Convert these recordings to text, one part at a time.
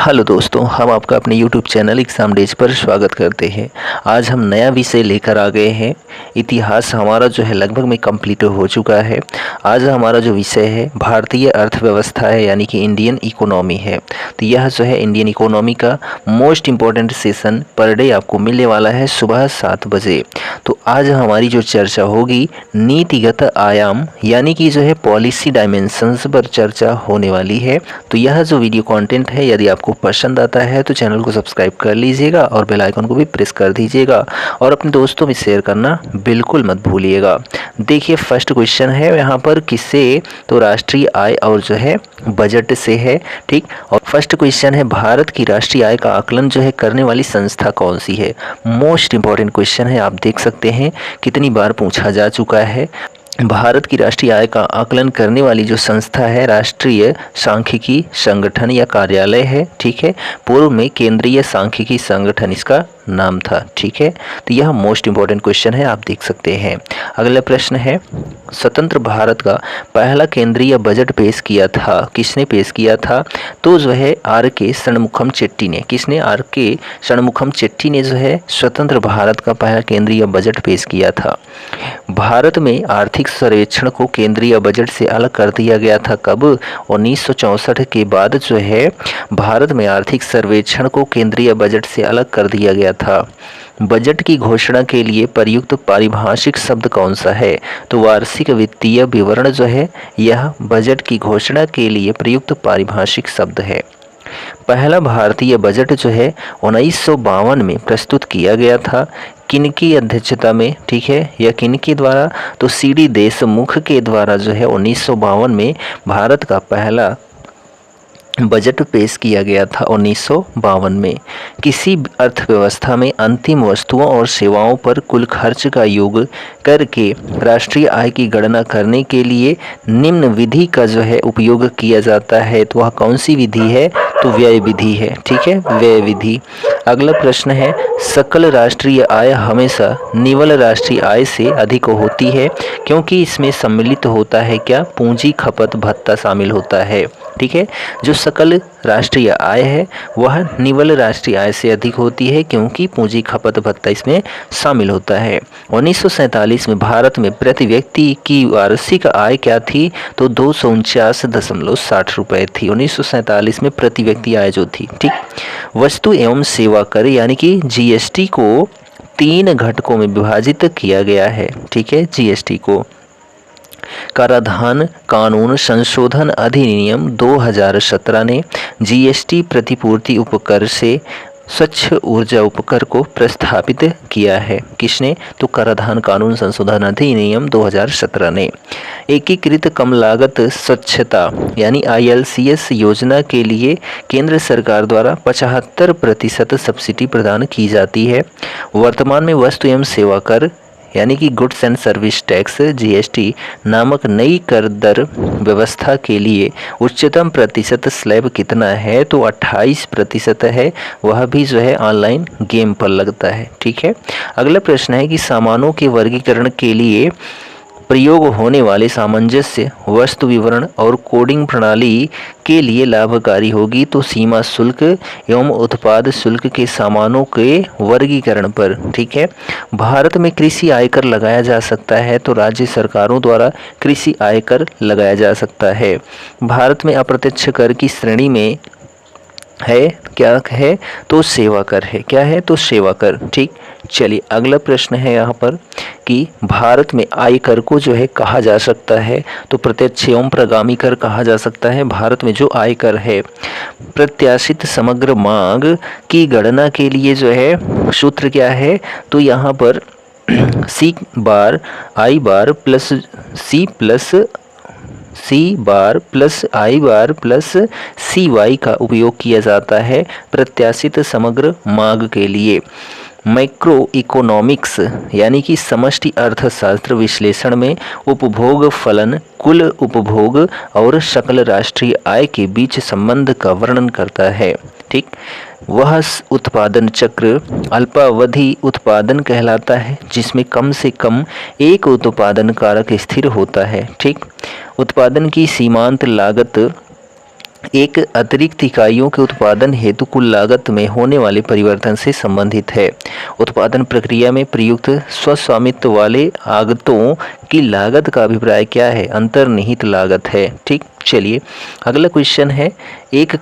Hello दोस्तों, हम आपका अपने YouTube चैनल एग्ज़ाम डेज पर स्वागत करते हैं। आज हम नया विषय लेकर आ गए हैं। इतिहास हमारा जो है लगभग में कंप्लीट हो चुका है। आज हमारा जो विषय है भारतीय अर्थव्यवस्था है, यानी कि इंडियन इकोनॉमी है। तो यह जो है इंडियन इकोनॉमी का most important session per day आपको मिलने वाला है सुबह 7 बजे। तो आज हमारी जो चर्चा होगी नीतिगत आयाम यानी कि जो है पॉलिसी डायमेंशंस पर चर्चा होने वाली है। तो यह जो वीडियो कंटेंट है यदि आपको पसंद आता है तो चैनल को सब्सक्राइब कर लीजिएगा और बेल आइकन को भी प्रेस कर दीजिएगा और अपने दोस्तों में शेयर करना बिल्कुल मत भूलिएगा। देखिए फर्स्ट क्वेश्चन है यहाँ पर किससे, तो राष्ट्रीय आय और जो है बजट से है। ठीक, और फर्स्ट क्वेश्चन है भारत की राष्ट्रीय आय का आकलन जो है करने वाली संस्था कौन सी है। मोस्ट इंपॉर्टेंट क्वेश्चन है, आप देख सकते हैं कितनी बार पूछा जा चुका है। भारत की राष्ट्रीय आय का आकलन करने वाली जो संस्था है राष्ट्रीय सांख्यिकी संगठन या कार्यालय है। ठीक है, पूर्व में केंद्रीय सांख्यिकी संगठन इसका नाम था। ठीक है, तो यह मोस्ट इंपॉर्टेंट क्वेश्चन है, आप देख सकते हैं। अगला प्रश्न है स्वतंत्र भारत का पहला केंद्रीय बजट पेश किया था, किसने पेश किया था, तो जो है R.K. षणमुखम चेट्टी ने। किसने, R.K. षणमुखम चेट्टी ने जो है स्वतंत्र भारत का पहला केंद्रीय बजट पेश किया था। भारत में आर्थिक सर्वेक्षण को केंद्रीय बजट से अलग कर दिया गया था कब, 1964 के बाद जो है भारत में आर्थिक सर्वेक्षण को केंद्रीय बजट से अलग कर दिया गया था। बजट की घोषणा के लिए प्रयुक्त पारिभाषिक शब्द कौन सा है, तो वार्षिक वित्तीय विवरण जो है यह बजट की घोषणा के लिए प्रयुक्त पारिभाषिक शब्द है। पहला भारतीय बजट जो है 1952 में प्रस्तुत किया गया था, किनकी अध्यक्षता में। ठीक है, यह किनके द्वारा, तो C.D. देशमुख के द्वारा जो है 1952 में भारत का पहला बजट पेश किया गया था 1952 में। किसी अर्थव्यवस्था में अंतिम वस्तुओं और सेवाओं पर कुल खर्च का योग करके राष्ट्रीय आय की गणना करने के लिए निम्न विधि का जो है उपयोग किया जाता है, तो वह कौन सी विधि है, तो व्यय विधि है। ठीक है, व्यय विधि। अगला प्रश्न है सकल राष्ट्रीय आय हमेशा निवल राष्ट्रीय आय से अधिक होती है क्योंकि इसमें सम्मिलित होता है क्या, पूंजी खपत भत्ता शामिल होता है। ठीक है, जो सकल राष्ट्रीय आय है वह निवल राष्ट्रीय आय से अधिक होती है क्योंकि पूंजी खपत भत्ता इसमें शामिल होता है। 1947 में भारत में प्रति व्यक्ति की वार्षिक आय क्या थी, तो 249.60 रुपये थी 1947 में प्रति व्यक्ति आय जो थी। ठीक, वस्तु एवं सेवा कर यानी कि GST को 3 घटकों में विभाजित किया गया है। ठीक है, GST को कराधान कानून संशोधन अधिनियम 2017 ने GST प्रतिपूर्ति उपकर से स्वच्छ ऊर्जा उपकर को प्रस्तावित किया है। किसने, तो कराधान कानून संशोधन अधिनियम 2017 ने। एकीकृत कम लागत स्वच्छता यानी ILCS योजना के लिए केंद्र सरकार द्वारा 75% सब्सिडी प्रदान की जाती है। वर्तमान में वस्तु एवं सेवा कर यानी कि goods and service tax GST नामक नई कर दर व्यवस्था के लिए उच्चतम प्रतिशत स्लैब कितना है, तो 28% है, वह भी जो है ऑनलाइन गेम पर लगता है। ठीक है, अगला प्रश्न है कि सामानों के वर्गीकरण के लिए प्रयोग होने वाले सामंजस्य वस्तु विवरण और कोडिंग प्रणाली के लिए लाभकारी होगी, तो सीमा शुल्क एवं उत्पाद शुल्क के सामानों के वर्गीकरण पर। ठीक है, भारत में कृषि आयकर लगाया जा सकता है, तो राज्य सरकारों द्वारा कृषि आयकर लगाया जा सकता है। भारत में अप्रत्यक्ष कर की श्रेणी में है क्या है, तो सेवा कर है। क्या है, तो सेवा कर। ठीक, चलिए अगला प्रश्न है यहाँ पर कि भारत में आय कर को जो है कहा जा सकता है, तो प्रत्यक्ष एवं प्रगामी कर कहा जा सकता है। भारत में जो आय कर है प्रत्याशित समग्र मांग की गणना के लिए जो है सूत्र क्या है, तो यहाँ पर C bar I bar plus C bar plus I bar plus CY का उपयोग किया जाता है प्रत्याशित समग्र मांग के लिए। मैक्रो इकोनॉमिक्स यानी कि समष्टि अर्थशास्त्र विश्लेषण में उपभोग फलन, कुल उपभोग और सकल राष्ट्रीय आय के बीच संबंध का वर्णन करता है। ठीक, वह उत्पादन चक्र अल्पावधि उत्पादन कहलाता है जिसमें कम से कम एक उत्पादन कारक स्थिर होता है। ठीक, उत्पादन की सीमांत लागत एक अतिरिक्त इकाइयों के उत्पादन हेतु कुल लागत में होने वाले परिवर्तन से संबंधित है। उत्पादन प्रक्रिया में प्रयुक्त स्वस्वामित्व वाले आगतों की लागत का अभिप्राय क्या है? अंतर्निहित लागत है। ठीक, चलिए अगला क्वेश्चन है, एक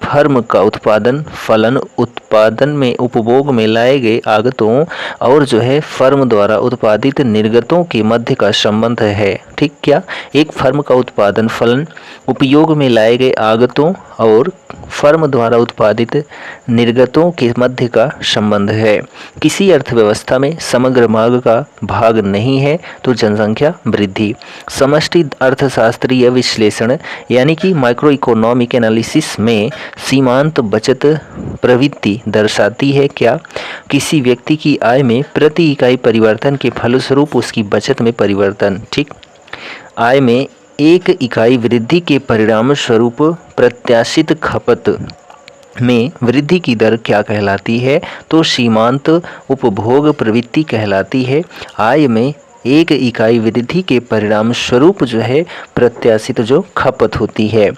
फर्म का उत्पादन फलन उत्पादन में उपभोग में लाए गए आगतों और जो है फर्म द्वारा उत्पादित निर्गतों के मध्य का संबंध है। ठीक, क्या? एक फर्म का उत्पादन फलन उपयोग में लाए गए आगतों और फर्म द्वारा उत्पादित निर्गतों के मध्य का संबंध है। किसी अर्थव्यवस्था में समग्र मांग का भाग नहीं है तो जनसंख्या वृद्धि। समष्टि अर्थशास्त्रीय विश्लेषण यानी कि माइक्रो इकोनॉमिक एनालिसिस में सीमांत बचत प्रवृत्ति दर्शाती है क्या? किसी व्यक्ति की आय में प्रति इकाई परिवर्तन के फलस्वरूप उसकी बचत में परिवर्तन। ठीक, आय में एक इकाई वृद्धि के परिणाम स्वरूप प्रत्याशित खपत में वृद्धि की दर क्या कहलाती है? तो सीमांत उपभोग प्रवृत्ति कहलाती है। आय में एक इकाई वृद्धि के परिणाम स्वरूप जो है प्रत्याशित जो खपत होती है।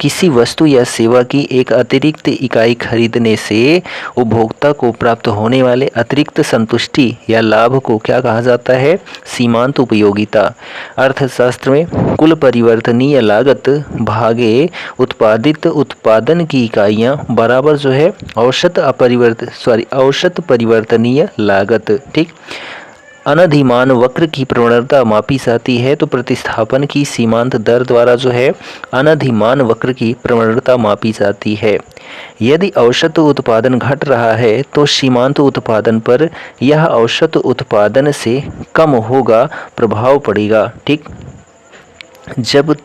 किसी वस्तु या सेवा की एक अतिरिक्त इकाई खरीदने से उपभोक्ता को प्राप्त होने वाले अतिरिक्त संतुष्टि या लाभ को क्या कहा जाता है? सीमांत उपयोगिता। अर्थशास्त्र में कुल परिवर्तनीय लागत भागे उत्पादित उत्पादन की इकाइयां बराबर जो है औसत परिवर्तनीय लागत। ठीक, अनधिमान वक्र की प्रवणता मापी जाती है तो प्रतिस्थापन की सीमांत दर द्वारा जो है अनधिमान वक्र की प्रवणता मापी जाती है। यदि औसत उत्पादन घट रहा है तो सीमांत उत्पादन पर यह औसत उत्पादन से कम होगा प्रभाव पड़ेगा। ठीक, जब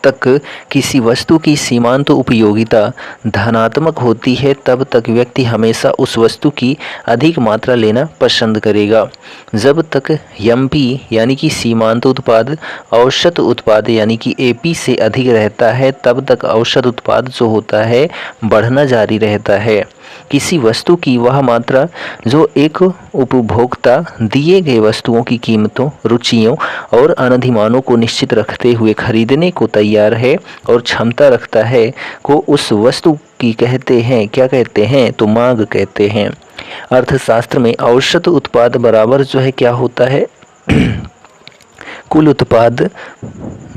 तक किसी वस्तु की सीमांत उपयोगिता धनात्मक होती है तब तक व्यक्ति हमेशा उस वस्तु की अधिक मात्रा लेना पसंद करेगा। जब तक एमपी यानी कि सीमांत उत्पाद औसत उत्पाद यानी कि एपी से अधिक रहता है तब तक औसत उत्पाद जो होता है बढ़ना जारी रहता है। किसी वस्तु की वह मात्रा जो एक उपभोक्ता दिए गए वस्तुओं की कीमतों, रुचियों और अनधिमानों को निश्चित रखते हुए खरीदने को तैयार है और क्षमता रखता है को उस वस्तु की कहते हैं, क्या कहते हैं? तो मांग कहते हैं। अर्थशास्त्र में औसत उत्पाद बराबर जो है क्या होता है? कुल उत्पाद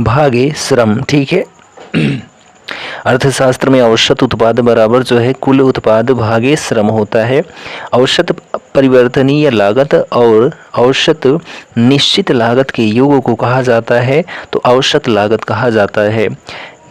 भागे श्रम। ठीक है, अर्थशास्त्र में औसत उत्पाद बराबर जो है कुल उत्पाद भागे श्रम होता है। औसत परिवर्तनीय लागत और औसत निश्चित लागत के योग को कहा जाता है तो औसत लागत कहा जाता है।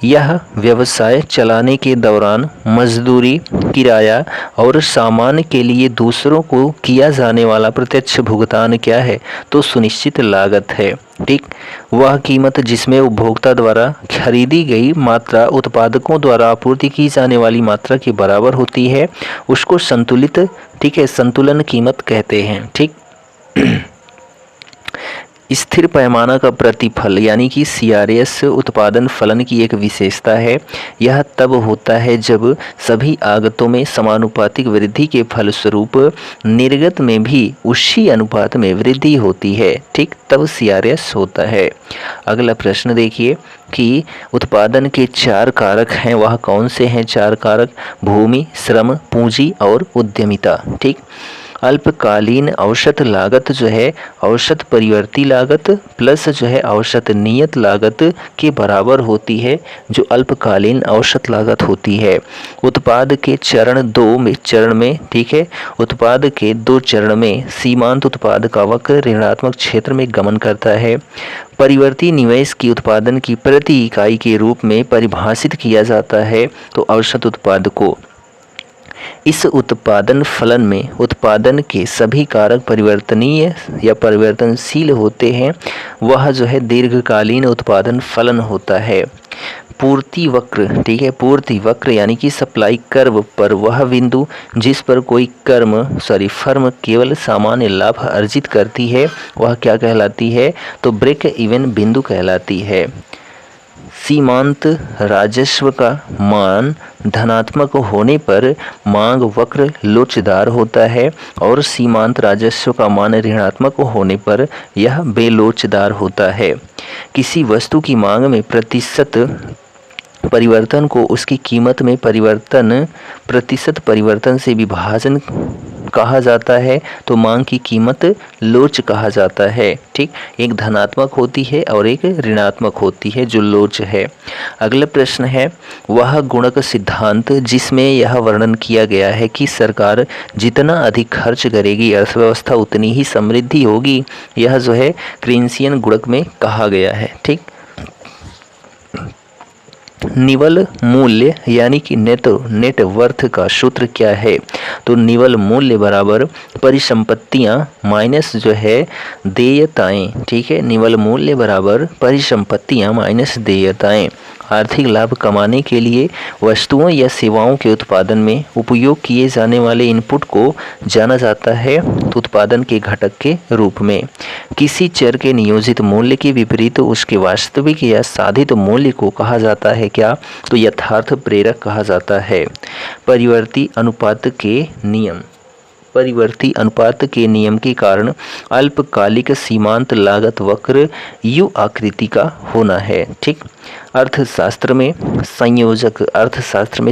यह व्यवसाय चलाने के दौरान मजदूरी, किराया और सामान के लिए दूसरों को किया जाने वाला प्रत्यक्ष भुगतान क्या है? तो सुनिश्चित लागत है। ठीक, वह कीमत जिसमें उपभोक्ता द्वारा खरीदी गई मात्रा उत्पादकों द्वारा आपूर्ति की जाने वाली मात्रा के बराबर होती है उसको संतुलित, ठीक है, संतुलन कीमत कहते हैं। ठीक, स्थिर पैमाना का प्रतिफल यानी कि सीआरएस उत्पादन फलन की एक विशेषता है। यह तब होता है जब सभी आगतों में समानुपातिक वृद्धि के फलस्वरूप निर्गत में भी उसी अनुपात में वृद्धि होती है। ठीक, तब सीआरएस होता है। अगला प्रश्न देखिए कि उत्पादन के 4 कारक हैं, वह कौन से हैं 4 कारक? भूमि, श्रम, पूंजी और उद्यमिता। ठीक, अल्पकालीन औसत लागत जो है औसत परिवर्ती लागत प्लस जो है औसत नियत लागत के बराबर होती है जो अल्पकालीन औसत लागत होती है। उत्पाद के चरण में ठीक है, उत्पाद के 2 चरण में सीमांत उत्पाद का वक्र ऋणात्मक क्षेत्र में गमन करता है। परिवर्ती निवेश की उत्पादन की प्रति इकाई के रूप में परिभाषित किया जाता है तो औसत उत्पाद को। इस उत्पादन फलन में उत्पादन के सभी कारक परिवर्तनीय या परिवर्तनशील होते हैं, वह जो है दीर्घकालीन उत्पादन फलन होता है। पूर्ति वक्र, ठीक है, पूर्ति वक्र यानी कि सप्लाई कर्व पर वह बिंदु जिस पर कोई फर्म केवल सामान्य लाभ अर्जित करती है वह क्या कहलाती है? तो ब्रेक इवन बिंदु कहलाती है। सीमांत राजस्व का मान धनात्मक होने पर मांग वक्र लोचदार होता है और सीमांत राजस्व का मान ऋणात्मक होने पर यह बेलोचदार होता है। किसी वस्तु की मांग में प्रतिशत परिवर्तन को उसकी कीमत में परिवर्तन प्रतिशत परिवर्तन से विभाजन कहा जाता है, तो मांग की कीमत लोच कहा जाता है। ठीक, एक धनात्मक होती है और एक ऋणात्मक होती है जो लोच है। अगला प्रश्न है, वह गुणक सिद्धांत जिसमें यह वर्णन किया गया है कि सरकार जितना अधिक खर्च करेगी अर्थव्यवस्था उतनी ही समृद्धि होगी, यह जो है क्रेन्सियन गुणक में कहा गया है। ठीक, निवल मूल्य यानी कि नेट वर्थ का सूत्र क्या है? तो निवल मूल्य बराबर परिसंपत्तियां माइनस जो है देयताएं। ठीक है, निवल मूल्य बराबर परिसंपत्तियां माइनस देयताएं। आर्थिक लाभ कमाने के लिए वस्तुओं या सेवाओं के उत्पादन में उपयोग किए जाने वाले इनपुट को जाना जाता है उत्पादन के घटक के रूप में। किसी चर के नियोजित मूल्य के विपरीत उसके वास्तविक या साधित मूल्य को कहा जाता है क्या? तो यथार्थ प्रेरक कहा जाता है। परिवर्ती अनुपात के नियम के कारण अल्पकालिक सीमांत लागत वक्र यू आकृति का होना है। ठीक, अर्थशास्त्र में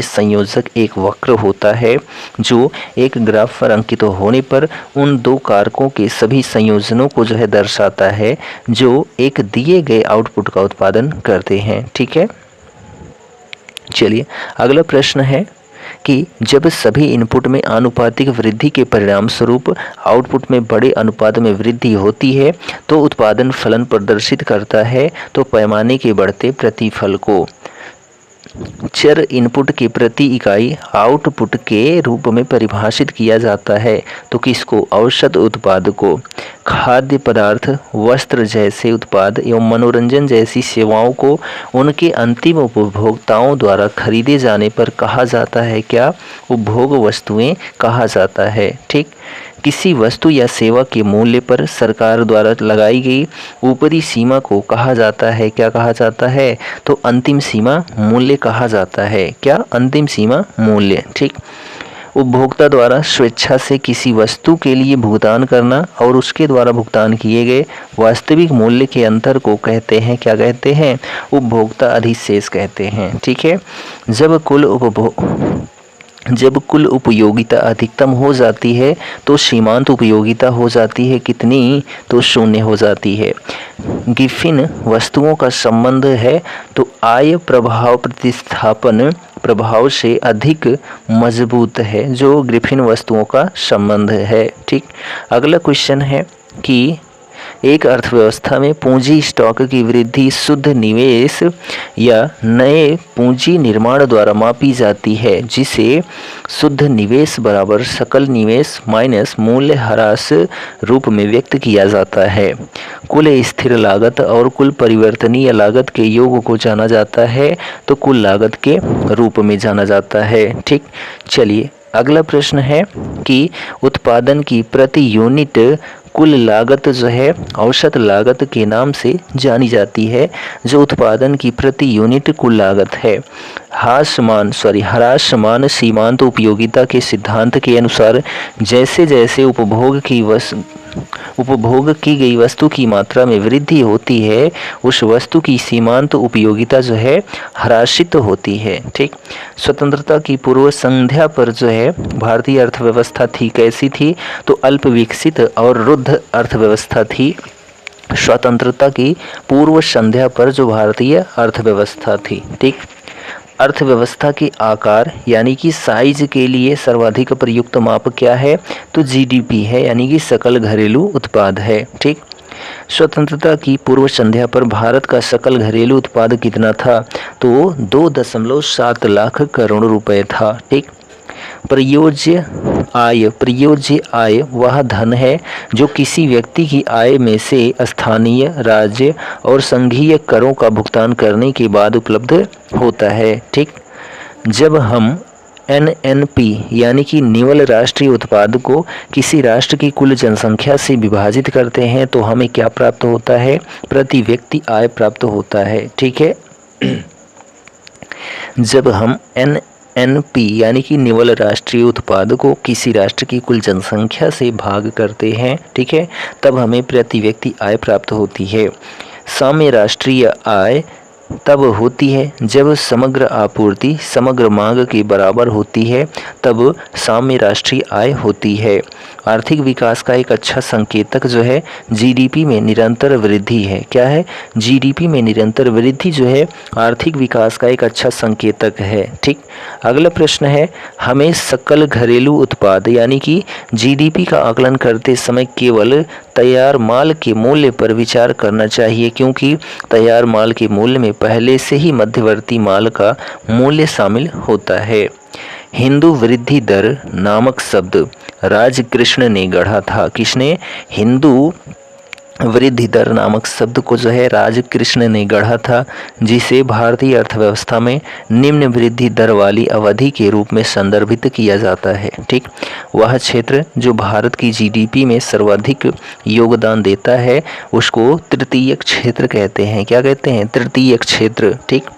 संयोजक एक वक्र होता है जो एक ग्राफ पर अंकित होने पर उन दो कारकों के सभी संयोजनों को जो है दर्शाता है जो एक दिए गए आउटपुट का उत्पादन करते हैं। ठीक है, चलिए अगला प्रश्न है कि जब सभी इनपुट में आनुपातिक वृद्धि के परिणाम स्वरूप आउटपुट में बड़े अनुपात में वृद्धि होती है तो उत्पादन फलन प्रदर्शित करता है, तो पैमाने के बढ़ते प्रतिफल को चर इनपुट के प्रति इकाई आउटपुट के रूप में परिभाषित किया जाता है। तो किसको? औसत उत्पाद को। खाद्य पदार्थ, वस्त्र जैसे उत्पाद एवं मनोरंजन जैसी सेवाओं को उनके अंतिम उपभोक्ताओं द्वारा खरीदे जाने पर कहा जाता है क्या? उपभोग वस्तुएं कहा जाता है। ठीक, किसी वस्तु या सेवा के मूल्य पर सरकार द्वारा लगाई गई ऊपरी सीमा को कहा जाता है क्या? कहा जाता है तो अंतिम सीमा मूल्य कहा जाता है। क्या? अंतिम सीमा मूल्य। ठीक, उपभोक्ता द्वारा स्वेच्छा से किसी वस्तु के लिए भुगतान करना और उसके द्वारा भुगतान किए गए वास्तविक मूल्य के अंतर को कहते हैं क्या? कहते हैं उपभोक्ता अधिशेष कहते हैं। ठीक है, जब कुल उपयोगिता अधिकतम हो जाती है तो सीमांत उपयोगिता हो जाती है कितनी? तो 0 हो जाती है। गिफिन वस्तुओं का संबंध है तो आय प्रभाव प्रतिस्थापन प्रभाव से अधिक मजबूत है जो ग्रिफिन वस्तुओं का संबंध है। ठीक, अगला क्वेश्चन है कि एक अर्थव्यवस्था में पूंजी स्टॉक की वृद्धि शुद्ध निवेश या नए पूंजी निर्माण द्वारा मापी जाती है, जिसे शुद्ध निवेश बराबर सकल निवेश माइनस मूल्य ह्रास रूप में व्यक्त किया जाता है। कुल स्थिर लागत और कुल परिवर्तनीय लागत के योग को जाना जाता है तो कुल लागत के रूप में जाना जाता है। ठीक, चलिए अगला प्रश्न है कि उत्पादन की प्रति यूनिट कुल लागत जो है औसत लागत के नाम से जानी जाती है, जो उत्पादन की प्रति यूनिट कुल लागत है। ह्रासमान सीमांत उपयोगिता के सिद्धांत के अनुसार जैसे जैसे उपभोग की गई वस्तु की मात्रा में वृद्धि होती है उस वस्तु की सीमांत उपयोगिता जो है ह्रासित होती है। ठीक, स्वतंत्रता की पूर्व संध्या पर जो है भारतीय अर्थव्यवस्था थी, कैसी थी? तो अल्प विकसित और रुद्ध अर्थव्यवस्था थी। स्वतंत्रता की पूर्व संध्या पर जो भारतीय अर्थव्यवस्था थी। ठीक, अर्थव्यवस्था के आकार यानी कि साइज के लिए सर्वाधिक प्रयुक्त माप क्या है? तो जीडीपी है, यानी कि सकल घरेलू उत्पाद है। ठीक, स्वतंत्रता की पूर्व संध्या पर भारत का सकल घरेलू उत्पाद कितना था? तो 2.7 लाख करोड़ रुपए था। ठीक, प्रयोज्य आय वह धन है जो किसी व्यक्ति की आय में से स्थानीय, राज्य और संघीय करों का भुगतान करने के बाद उपलब्ध होता है। ठीक, जब हम एनएनपी यानी कि निवल राष्ट्रीय उत्पाद को किसी राष्ट्र की कुल जनसंख्या से विभाजित करते हैं तो हमें क्या प्राप्त होता है? प्रति व्यक्ति आय प्राप्त होता है। ठीक है, जब हम एनपी यानी कि निवल राष्ट्रीय उत्पाद को किसी राष्ट्र की कुल जनसंख्या से भाग करते हैं, ठीक है, तब हमें प्रति व्यक्ति आय प्राप्त होती है। साम्य राष्ट्रीय आय तब होती है जब समग्र आपूर्ति समग्र मांग के बराबर होती है, तब साम्य राष्ट्रीय आय होती है। आर्थिक विकास का एक अच्छा संकेतक जो है जीडीपी में निरंतर वृद्धि है। क्या है? जीडीपी में निरंतर वृद्धि जो है आर्थिक विकास का एक अच्छा संकेतक है। ठीक, अगला प्रश्न है, हमें सकल घरेलू उत्पाद यानी कि जीडीपी का आकलन करते समय केवल तैयार माल के मूल्य पर विचार करना चाहिए, क्योंकि तैयार माल के मूल्य में पहले से ही मध्यवर्ती माल का मूल्य शामिल होता है। हिंदू वृद्धि दर नामक शब्द राजकृष्ण ने गढ़ा था। किसने? हिंदू वृद्धि दर नामक शब्द को जो है राजकृष्ण ने गढ़ा था, जिसे भारतीय अर्थव्यवस्था में निम्न वृद्धि दर वाली अवधि के रूप में संदर्भित किया जाता है। ठीक, वह क्षेत्र जो भारत की जीडीपी में सर्वाधिक योगदान देता है उसको तृतीयक क्षेत्र कहते हैं। क्या कहते हैं? तृतीयक क्षेत्र। ठीक,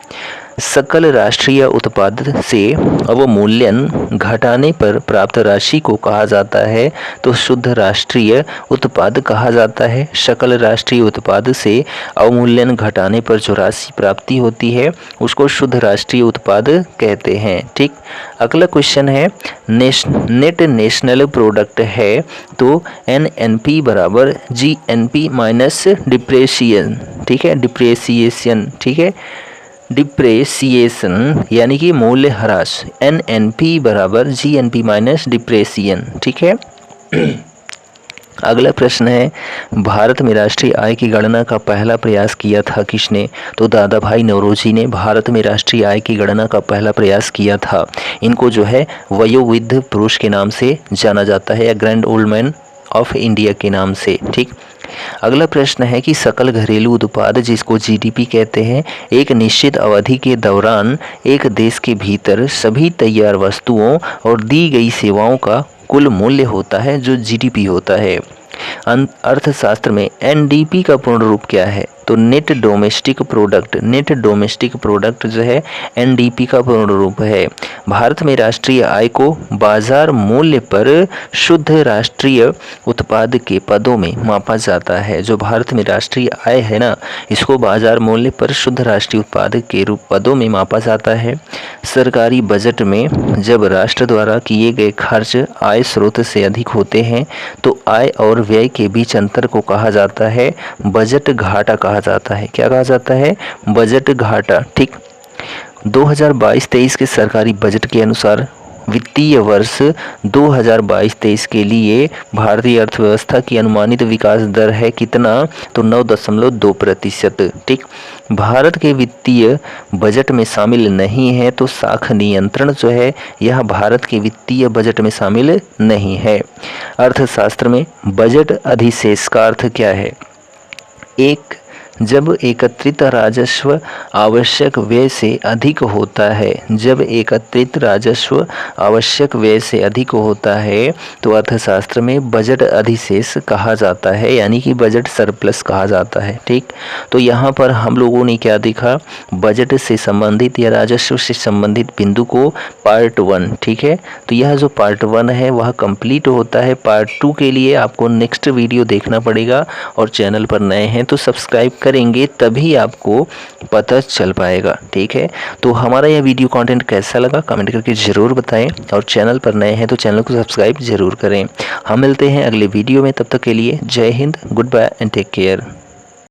सकल राष्ट्रीय उत्पाद से अवमूल्यन घटाने पर प्राप्त राशि को कहा जाता है तो शुद्ध राष्ट्रीय उत्पाद कहा जाता है। सकल राष्ट्रीय उत्पाद से अवमूल्यन घटाने पर जो राशि प्राप्ति होती है उसको शुद्ध राष्ट्रीय उत्पाद कहते हैं। ठीक, अगला क्वेश्चन है, नेट नेशनल प्रोडक्ट है तो एनएनपी बराबर जीएनपी माइनस डिप्रेशिएशन। ठीक है, डिप्रेशिएशन। ठीक है, डिप्रेसिएशन यानी कि मूल्य ह्रास, एनएनपी बराबर जीएनपी माइनस डिप्रेसिएशन। ठीक है। अगला प्रश्न है, भारत में राष्ट्रीय आय की गणना का पहला प्रयास किया था किसने? तो दादा भाई नौरोजी ने भारत में राष्ट्रीय आय की गणना का पहला प्रयास किया था। इनको जो है वयोवृद्ध पुरुष के नाम से जाना जाता है या grand old man of India के नाम से। ठीक, अगला प्रश्न है कि सकल घरेलू उत्पाद जिसको जीडीपी कहते हैं, एक निश्चित अवधि के दौरान एक देश के भीतर सभी तैयार वस्तुओं और दी गई सेवाओं का कुल मूल्य होता है जो जीडीपी होता है। अर्थशास्त्र में एनडीपी का पूर्ण रूप क्या है? तो net domestic product. Net domestic product जो है एनडीपी का पूर्ण रूप है। भारत में राष्ट्रीय आय को बाजार मूल्य पर शुद्ध राष्ट्रीय उत्पाद के पदों में मापा जाता है। जो भारत में राष्ट्रीय आय है ना, इसको बाजार मूल्य पर शुद्ध राष्ट्रीय उत्पाद के रूप पदों में मापा जाता है। सरकारी बजट में जब राष्ट्र द्वारा किए गए खर्च आय स्रोत से अधिक होते हैं तो आय और व्यय के बीच अंतर को कहा जाता है बजट घाटा कहा जाता है। क्या कहा जाता है? बजट घाटा। ठीक, 2022-23 के सरकारी बजट के अनुसार वित्तीय वर्ष 2022-23 के लिए भारतीय अर्थव्यवस्था की अनुमानित विकास दर है कितना? तो 9.2%। ठीक, भारत के वित्तीय बजट में शामिल नहीं है तो साख नियंत्रण जो है यह भारत के वित्तीय बजट में शामिल नहीं है। अर्थशास्त्र में बजट अधिशेष का अर्थ क्या है? एक, जब एकत्रित राजस्व आवश्यक व्यय से अधिक होता है। जब एकत्रित राजस्व आवश्यक व्यय से अधिक होता है तो अर्थशास्त्र में बजट अधिशेष कहा जाता है, यानी कि बजट सरप्लस कहा जाता है। ठीक, तो यहाँ पर हम लोगों ने क्या देखा? बजट से संबंधित या राजस्व से संबंधित बिंदु को पार्ट 1। ठीक है, तो यह जो पार्ट 1 है वह कंप्लीट होता है। पार्ट 2 के लिए आपको नेक्स्ट वीडियो देखना पड़ेगा और चैनल पर नए हैं तो सब्सक्राइब करेंगे तभी आपको पता चल पाएगा। ठीक है, तो हमारा यह वीडियो कंटेंट कैसा लगा कमेंट करके ज़रूर बताएं और चैनल पर नए हैं तो चैनल को सब्सक्राइब ज़रूर करें। हम मिलते हैं अगले वीडियो में, तब तक के लिए जय Hind, goodbye and take care.